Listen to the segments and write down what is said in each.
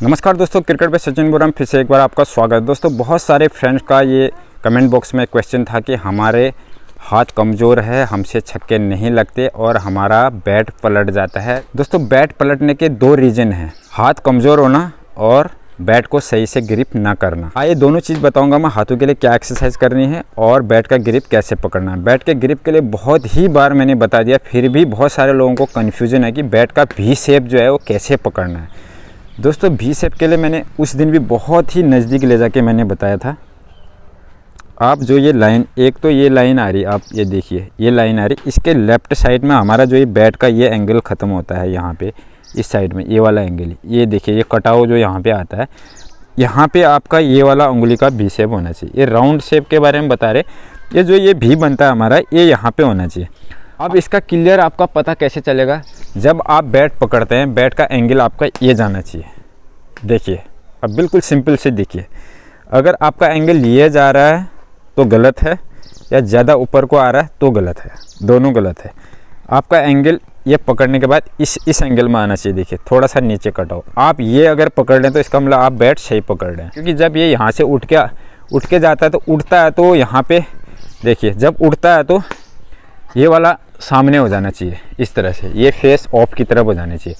नमस्कार दोस्तों, क्रिकेट पे सचिन बोराम फिर से एक बार आपका स्वागत। दोस्तों, बहुत सारे फ्रेंड्स का ये कमेंट बॉक्स में क्वेश्चन था कि हमारे हाथ कमज़ोर है, हमसे छक्के नहीं लगते और हमारा बैट पलट जाता है। दोस्तों, बैट पलटने के दो रीज़न हैं, हाथ कमज़ोर होना और बैट को सही से ग्रिप ना करना। ये दोनों चीज़ बताऊंगा मैं, हाथों के लिए क्या एक्सरसाइज करनी है और बैट का ग्रिप कैसे पकड़ना है। बैट के ग्रिप के लिए बहुत ही बार मैंने बता दिया, फिर भी बहुत सारे लोगों को कन्फ्यूज़न है कि बैट का वी शेप जो है वो कैसे पकड़ना है। दोस्तों, वी शेप के लिए मैंने उस दिन भी बहुत ही नज़दीक ले जाके मैंने बताया था। आप जो ये लाइन, एक तो ये लाइन आ रही, आप ये देखिए, ये लाइन आ रही, इसके लेफ़्ट साइड में हमारा जो ये बैट का ये एंगल ख़त्म होता है यहाँ पे, इस साइड में ये वाला एंगल, ये देखिए, ये कटाव जो यहाँ पे आता है, यहाँ पे आपका ये वाला उंगली का वी शेप होना चाहिए। ये राउंड शेप के बारे में बता रहे, ये जो ये वी बनता है हमारा, ये यहाँ पे होना चाहिए। अब इसका क्लियर आपका पता कैसे चलेगा, जब आप बैट पकड़ते हैं, बैट का एंगल आपका ये जाना चाहिए। देखिए, अब बिल्कुल सिंपल से देखिए, अगर आपका एंगल ये जा रहा है तो गलत है, या ज़्यादा ऊपर को आ रहा है तो गलत है, दोनों गलत है। आपका एंगल ये पकड़ने के बाद इस एंगल में आना चाहिए। देखिए, थोड़ा सा नीचे कटाओ, आप ये अगर पकड़ लें तो इसका मतलब आप बैट सही पकड़ रहे हैं, क्योंकि जब ये यहाँ से उठ के जाता है तो उठता है, तो यहाँ पे देखिए, जब उठता है तो ये वाला सामने हो जाना चाहिए, इस तरह से ये फेस ऑफ की तरफ हो जाना चाहिए।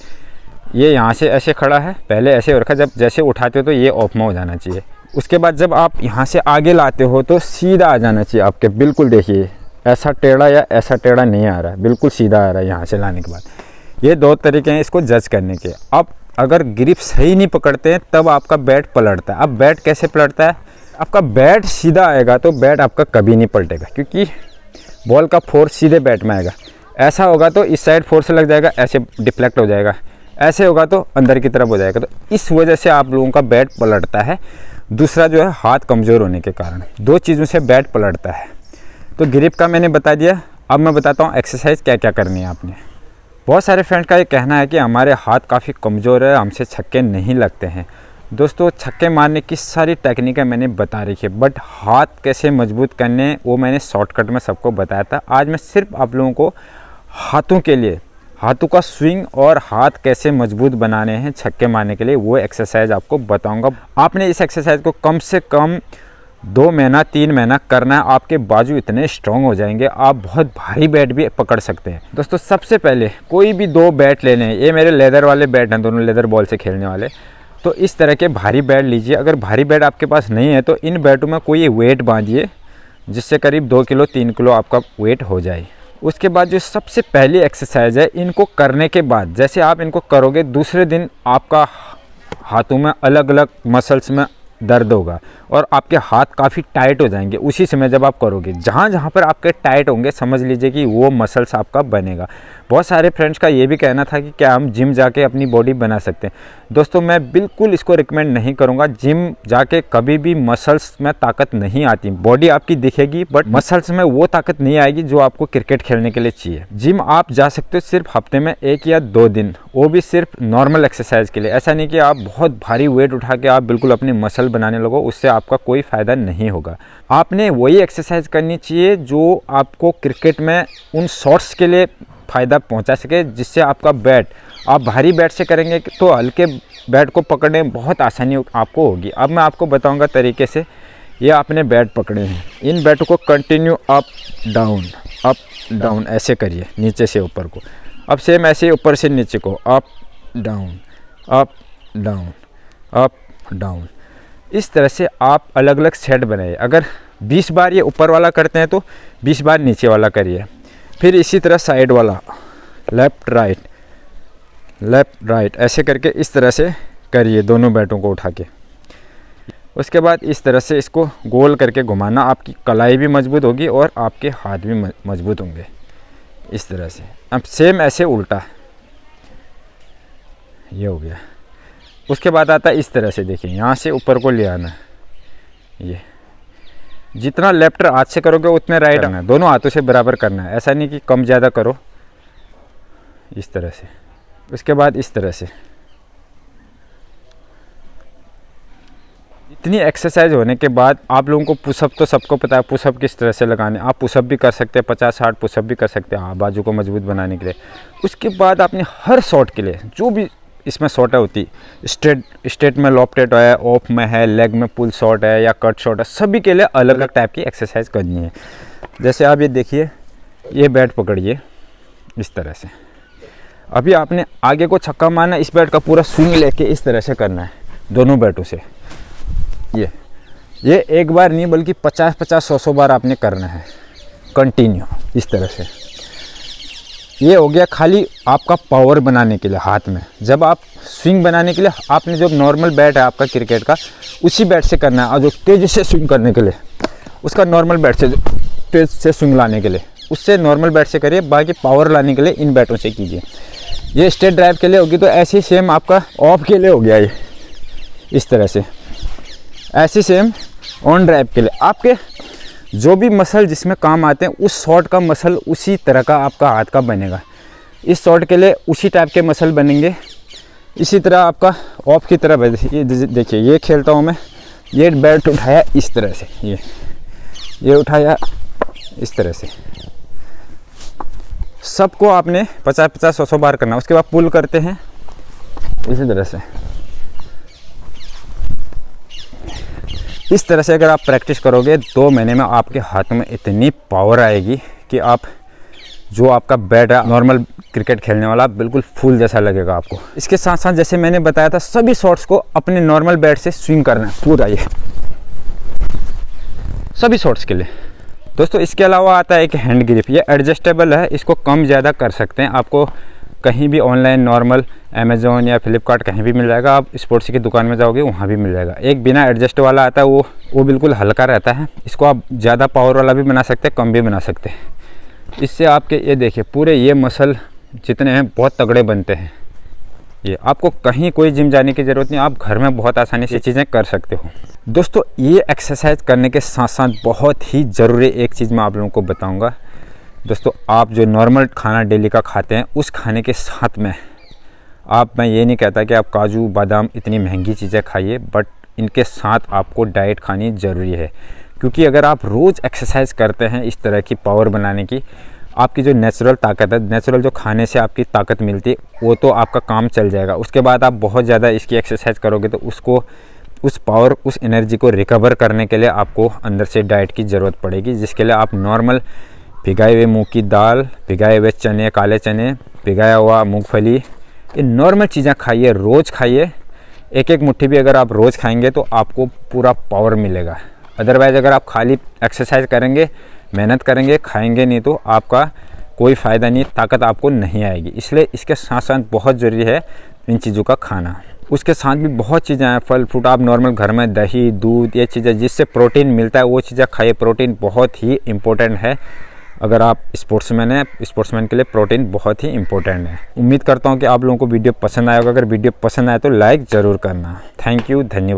ये यहाँ से ऐसे खड़ा है, पहले ऐसे रखा, जब जैसे उठाते हो तो ये ऑफ में हो जाना चाहिए। उसके बाद जब आप यहाँ से आगे लाते हो तो सीधा आ जाना चाहिए आपके, बिल्कुल देखिए, ऐसा टेढ़ा या ऐसा टेढ़ा नहीं आ रहा है, बिल्कुल सीधा आ रहा है यहाँ से लाने के बाद। ये दो तरीके हैं इसको जज करने के। अब अगर ग्रिप सही नहीं पकड़ते हैं तब आपका बैट पलटता है। अब बैट कैसे पलटता है, आपका बैट सीधा आएगा तो बैट आपका कभी नहीं पलटेगा, क्योंकि बॉल का फोर्स सीधे बैट में आएगा। ऐसा होगा तो इस साइड फोर्स लग जाएगा, ऐसे डिफ्लेक्ट हो जाएगा, ऐसे होगा तो अंदर की तरफ हो जाएगा। तो इस वजह से आप लोगों का बैट पलटता है। दूसरा जो है, हाथ कमज़ोर होने के कारण, दो चीज़ों से बैट पलटता है। तो ग्रिप का मैंने बता दिया, अब मैं बताता हूँ एक्सरसाइज क्या क्या करनी है आपने। बहुत सारे फ्रेंड्स का ये कहना है कि हमारे हाथ काफ़ी कमज़ोर है, हमसे छक्के नहीं लगते हैं। दोस्तों, छक्के मारने की सारी टेक्निकें मैंने बता रखी है, बट हाथ कैसे मजबूत करने वो मैंने शॉर्टकट में सबको बताया था। आज मैं सिर्फ आप लोगों को हाथों के लिए, हाथों का स्विंग और हाथ कैसे मजबूत बनाने हैं छक्के मारने के लिए, वो एक्सरसाइज आपको बताऊंगा। आपने इस एक्सरसाइज को कम से कम 2 महीना 3 महीना करना है, आपके बाजू इतने स्ट्रॉन्ग हो जाएंगे, आप बहुत भारी बैट भी पकड़ सकते हैं। दोस्तों, सबसे पहले कोई भी 2 बैट लेने हैं, ये मेरे लेदर वाले बैट हैं, दोनों लेदर बॉल से खेलने वाले। तो इस तरह के भारी बैट लीजिए। अगर भारी बैट आपके पास नहीं है तो इन बैटों में कोई वेट बांधिए, जिससे करीब 2 किलो 3 किलो आपका वेट हो जाए। उसके बाद जो सबसे पहली एक्सरसाइज है, इनको करने के बाद जैसे आप इनको करोगे, दूसरे दिन आपका हाथों में अलग अलग मसल्स में दर्द होगा और आपके हाथ काफ़ी टाइट हो जाएंगे उसी समय जब आप करोगे। जहाँ जहाँ पर आपके टाइट होंगे, समझ लीजिए कि वो मसल्स आपका बनेगा। बहुत सारे फ्रेंड्स का ये भी कहना था कि क्या हम जिम जाके अपनी बॉडी बना सकते हैं। दोस्तों, मैं बिल्कुल इसको रिकमेंड नहीं करूँगा। जिम जाके कभी भी मसल्स में ताकत नहीं आती। बॉडी आपकी दिखेगी बट मसल्स में वो ताकत नहीं आएगी जो आपको क्रिकेट खेलने के लिए चाहिए। जिम आप जा सकते हो सिर्फ हफ्ते में 1 या 2 दिन, वो भी सिर्फ नॉर्मल एक्सरसाइज के लिए। ऐसा नहीं कि आप बहुत भारी वेट उठा के आप बिल्कुल अपनी मसल बनाने लगो, उससे आपका कोई फ़ायदा नहीं होगा। आपने वही एक्सरसाइज करनी चाहिए जो आपको क्रिकेट में उन शॉट्स के लिए फ़ायदा पहुंचा सके, जिससे आपका बैट, आप भारी बैट से करेंगे तो हल्के बैट को पकड़ने में बहुत आसानी आपको होगी। अब मैं आपको बताऊंगा तरीके से। ये आपने बैट पकड़े हैं, इन बैटों को कंटिन्यू अप डाउन ऐसे करिए, नीचे से ऊपर को। अब सेम ऐसे ऊपर से नीचे को अप डाउन, इस तरह से आप अलग अलग सेट बनाइए। अगर 20 बार ये ऊपर वाला करते हैं तो 20 बार नीचे वाला करिए। फिर इसी तरह साइड वाला, लेफ़्ट राइट ऐसे करके इस तरह से करिए, दोनों बैटों को उठा के। उसके बाद इस तरह से इसको गोल करके घुमाना, आपकी कलाई भी मजबूत होगी और आपके हाथ भी मजबूत होंगे, इस तरह से। अब सेम ऐसे उल्टा, ये हो गया। उसके बाद आता है इस तरह से, देखिए, यहाँ से ऊपर को ले आना। ये जितना लेफ्ट हाथ से करोगे उतने राइट करना है, दोनों हाथों से बराबर करना है। ऐसा नहीं कि कम ज़्यादा करो, इस तरह से। उसके बाद इस तरह से। इतनी एक्सरसाइज होने के बाद आप लोगों को पुशअप तो सबको पता है, पुशअप किस तरह से लगाने। आप पुशअप भी कर सकते हैं, 50-60 पुशअप भी कर सकते हैं बाजू को मजबूत बनाने के लिए। उसके बाद आपने हर शॉट के लिए जो भी इसमें शॉर्ट होती, स्ट्रेट में लॉफ्टेड है, ऑफ में है, लेग में पुल शॉट है या कट शॉट है, सभी के लिए अलग अलग टाइप की एक्सरसाइज करनी है। जैसे आप ये देखिए, ये बैट पकड़िए इस तरह से, अभी आपने आगे को छक्का मारना, इस बैट का पूरा स्विंग लेके इस तरह से करना है दोनों बैटों से। ये एक बार नहीं बल्कि 50-100 बार आपने करना है कंटिन्यू इस तरह से। ये हो गया खाली आपका पावर बनाने के लिए हाथ में। जब आप स्विंग बनाने के लिए आपने जो नॉर्मल बैट है आपका क्रिकेट का, उसी बैट से करना है। और जो तेज़ी से स्विंग करने के लिए उसका नॉर्मल बैट से, जो तेज से स्विंग लाने के लिए उससे नॉर्मल बैट से करिए, बाकी पावर लाने के लिए इन बैटों से कीजिए। ये स्ट्रेट ड्राइव के लिए होगी, तो ऐसे सेम आपका ऑफ के लिए हो गया ये इस तरह से। ऐसी सेम ऑन ड्राइव के लिए आपके जो भी मसल जिसमें काम आते हैं, उस शॉट का मसल उसी तरह का आपका हाथ का बनेगा। इस शॉट के लिए उसी टाइप के मसल बनेंगे। इसी तरह आपका ऑफ की तरह ये देखिए, ये खेलता हूँ मैं, ये बैट उठाया इस तरह से, ये उठाया इस तरह से। सबको आपने 50-100 बार करना। उसके बाद पुल करते हैं इसी तरह से। इस तरह से अगर आप प्रैक्टिस करोगे 2 महीने में आपके हाथ में इतनी पावर आएगी कि आप जो आपका बैट है नॉर्मल क्रिकेट खेलने वाला बिल्कुल फूल जैसा लगेगा आपको। इसके साथ साथ जैसे मैंने बताया था, सभी शॉट्स को अपने नॉर्मल बैट से स्विंग करना है पूरा, ये सभी शॉट्स के लिए। दोस्तों इसके अलावा आता है एक हैंड ग्रिप। ये एडजस्टेबल है, इसको कम ज़्यादा कर सकते हैं। आपको कहीं भी ऑनलाइन नॉर्मल अमेज़ॉन या फ्लिपकार्ट कहीं भी मिल जाएगा। आप स्पोर्ट्स की दुकान में जाओगे वहाँ भी मिल जाएगा। एक बिना एडजस्ट वाला आता है, वो बिल्कुल हल्का रहता है। इसको आप ज़्यादा पावर वाला भी बना सकते हैं, कम भी बना सकते हैं। इससे आपके ये देखिए पूरे ये मसल जितने हैं बहुत तगड़े बनते हैं। ये आपको कहीं कोई जिम जाने की ज़रूरत नहीं, आप घर में बहुत आसानी से चीज़ें कर सकते हो। दोस्तों ये एक्सरसाइज करने के साथ साथ बहुत ही ज़रूरी एक चीज़ मैं आप लोगों को बताऊँगा। दोस्तों आप जो नॉर्मल खाना डेली का खाते हैं, उस खाने के साथ में मैं ये नहीं कहता कि आप काजू बादाम इतनी महंगी चीज़ें खाइए, बट इनके साथ आपको डाइट खानी ज़रूरी है। क्योंकि अगर आप रोज़ एक्सरसाइज करते हैं इस तरह की पावर बनाने की, आपकी जो नेचुरल ताकत है, नेचुरल जो खाने से आपकी ताकत मिलती है, वो तो आपका काम चल जाएगा। उसके बाद आप बहुत ज़्यादा इसकी एक्सरसाइज करोगे तो उस पावर, उस एनर्जी को रिकवर करने के लिए आपको अंदर से डाइट की ज़रूरत पड़ेगी, जिसके लिए आप नॉर्मल भिगाए हुए मूंग की दाल, भिगाए हुए चने, काले चने, भिगाया हुआ मूंगफली, ये नॉर्मल चीज़ें खाइए, रोज़ खाइए। एक मुट्ठी भी अगर आप रोज़ खाएंगे तो आपको पूरा पावर मिलेगा। अदरवाइज़ अगर आप खाली एक्सरसाइज करेंगे, मेहनत करेंगे, खाएंगे नहीं तो आपका कोई फ़ायदा नहीं, ताकत आपको नहीं आएगी। इसलिए इसके साथ साथ बहुत ज़रूरी है इन चीज़ों का खाना। उसके साथ भी बहुत चीज़ें हैं, फल फ्रूट आप नॉर्मल घर में दही, दूध, ये चीज़ें जिससे प्रोटीन मिलता है वो चीज़ें खाइए। प्रोटीन बहुत ही इम्पोर्टेंट है। अगर आप स्पोर्ट्समैन हैं, स्पोर्ट्समैन के लिए प्रोटीन बहुत ही इंपॉर्टेंट है। उम्मीद करता हूं कि आप लोगों को वीडियो पसंद आएगा। अगर वीडियो पसंद आए तो लाइक ज़रूर करना। थैंक यू, धन्यवाद।